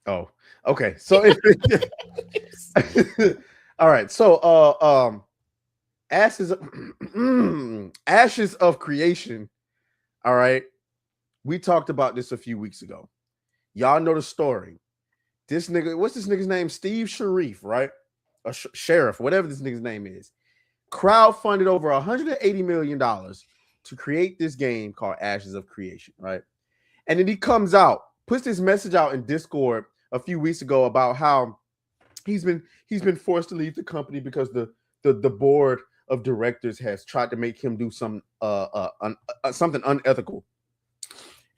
Oh, okay. So, all right. So, ashes, ashes of creation. All right. We talked about this a few weeks ago. Y'all know the story. This nigga, what's this nigga's name? Steve Sharif, right? Or Sheriff, whatever this nigga's name is. Crowdfunded over $180 million to create this game called Ashes of Creation, right? And then he comes out, puts this message out in Discord a few weeks ago about how he's been forced to leave the company because the board of directors has tried to make him do something unethical.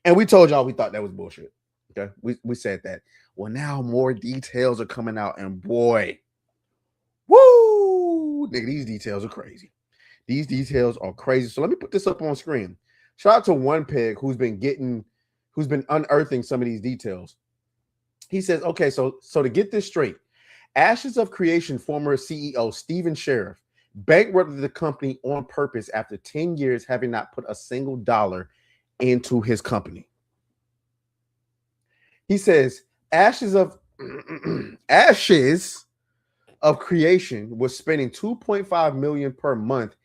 And we told y'all we thought that was bullshit. Okay, we said that. Well, now more details are coming out, and boy, woo, nigga, these details are crazy. These details are crazy. So let me put this up on screen. Shout out to One Peg who's been unearthing some of these details. He says, okay, so to get this straight, Ashes of Creation former CEO Steven Sheriff bankrupted the company on purpose after 10 years having not put a single dollar into his company. He says Ashes of Creation was spending 2.5 million per month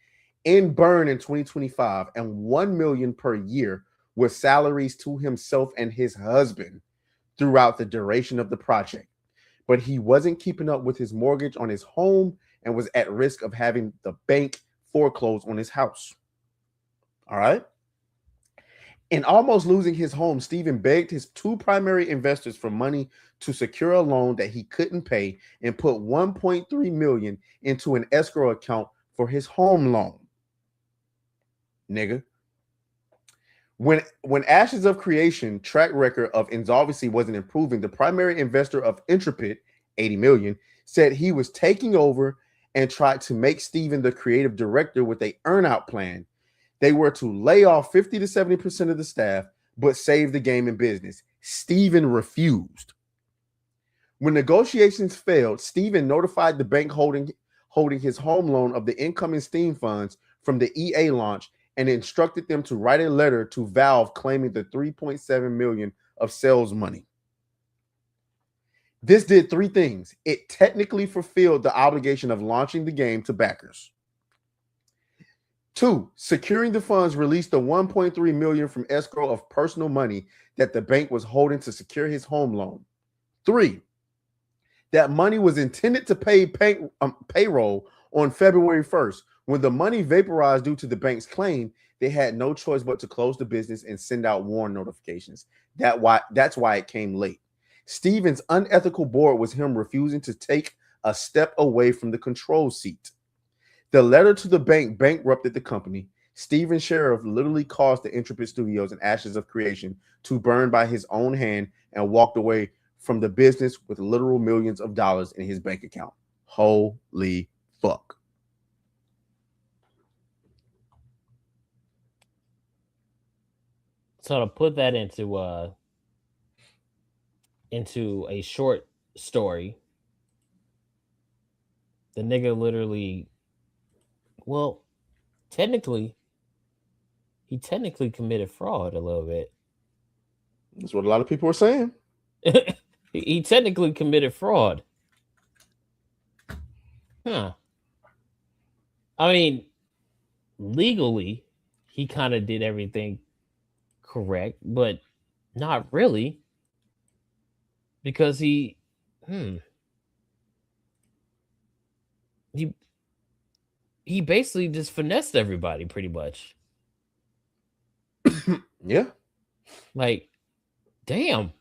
in burn in 2025 and 1 million per year with salaries to himself and his husband throughout the duration of the project. But he wasn't keeping up with his mortgage on his home and was at risk of having the bank foreclose on his house. All right. In almost losing his home, Stephen begged his two primary investors for money to secure a loan that he couldn't pay and put 1.3 million into an escrow account for his home loan. Nigga. When Ashes of Creation track record of insolvency wasn't improving, the primary investor of Intrepid, 80 million, said he was taking over and tried to make Steven the creative director with a earnout plan. They were to lay off 50 to 70% of the staff, but save the game in business. Steven refused. When negotiations failed, Steven notified the bank holding his home loan of the incoming Steam funds from the EA launch and instructed them to write a letter to Valve claiming the 3.7 million of sales money. This did three things. It technically fulfilled the obligation of launching the game to backers. Two, securing the funds released the 1.3 million from escrow of personal money that the bank was holding to secure his home loan. Three, that money was intended to pay payroll on February 1st. When the money vaporized due to the bank's claim, they had no choice but to close the business and send out warn notifications. That's why it came late. Steven's unethical board was him refusing to take a step away from the control seat. The letter to the bank bankrupted the company. Steven Sheriff literally caused the Intrepid Studios and Ashes of Creation to burn by his own hand and walked away from the business with literal millions of dollars in his bank account. Holy fuck. So to put that into a short story, the nigga literally, well, technically, he technically committed fraud a little bit. That's what a lot of people are saying. He technically committed fraud. Huh. I mean, legally, he kind of did everything correct, but not really because hmm, he he basically just finessed everybody pretty much. Yeah. Like, damn.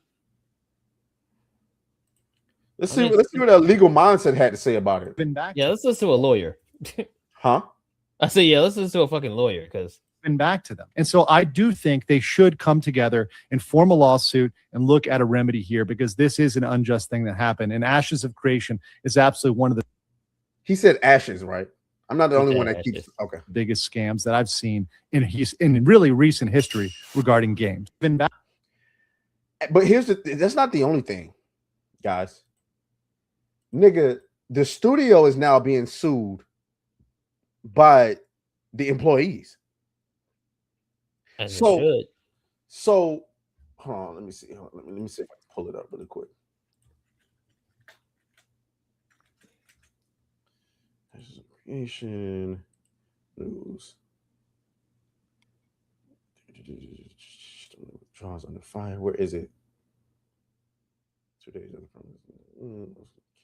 Let's I see. mean, Let's see what a legal mindset had to say about it. Been back yeah, to let's listen to a lawyer. Huh? I say, yeah, let's listen to a fucking lawyer because been back to them. And so I do think they should come together and form a lawsuit and look at a remedy here because this is an unjust thing that happened. And Ashes of Creation is absolutely one of the He said ashes, right? I'm not the he only one said that that keeps. shit. Okay. biggest scams that I've seen in really recent history regarding games. Been back. But that's not the only thing, guys. Nigga, the studio is now being sued by the employees. As it So should. so hold on, let me see. Let me see if I can pull it up really quick. Creation news. Draws under fire. Where is it? 2 days on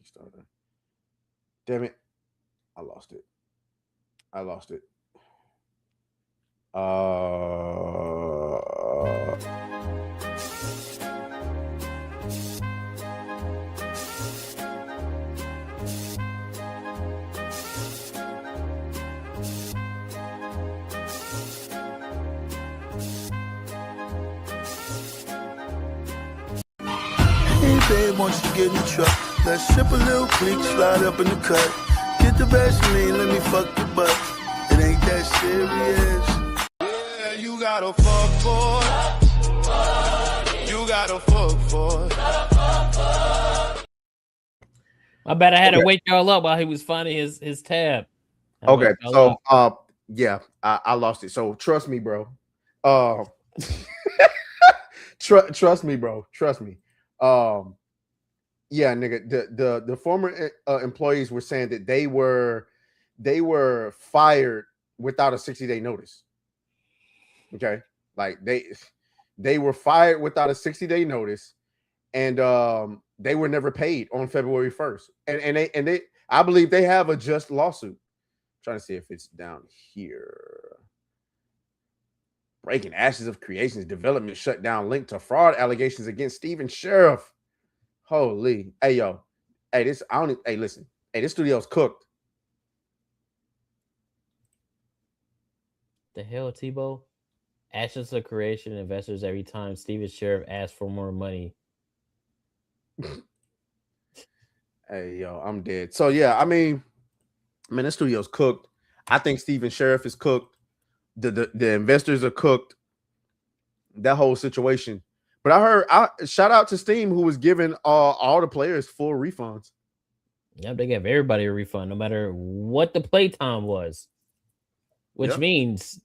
Kickstarter. Damn it. I lost it. Hey babe, once you get in the truck, let's sip a little creek, slide up in the cut. Get the Vaseline, let me fuck your butt. It ain't that serious. Yeah, you gotta fuck for it. You gotta fuck for it. I bet I had to wake y'all up while he was finding his tab. Okay, so yeah, I lost it. So trust me, bro. Trust me, bro. Trust me. Yeah, nigga. The former employees were saying that they were fired without a 60-day notice. Okay, like they were fired without a 60-day notice, and they were never paid on February 1st. And they I believe they have a just lawsuit. I'm trying to see if it's down here. Breaking Ashes of Creations development shut down linked to fraud allegations against Steven Sheriff. Holy, hey yo, hey listen, hey, this studio's cooked. The hell, Tebow? Ashes of Creation investors every time Steven Sheriff asks for more money. Hey yo, I'm dead. So yeah, I mean, this studio's cooked. I think Steven Sheriff is cooked. The investors are cooked. That whole situation. But I heard, shout out to Steam, who was giving all the players full refunds. Yep, they gave everybody a refund, no matter what the playtime was. Which means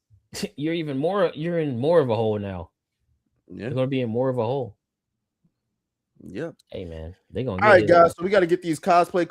you're in more of a hole now. Yeah. You're gonna be in more of a hole. Yep. Hey man, they're gonna all right, guys. So we got to get these cosplay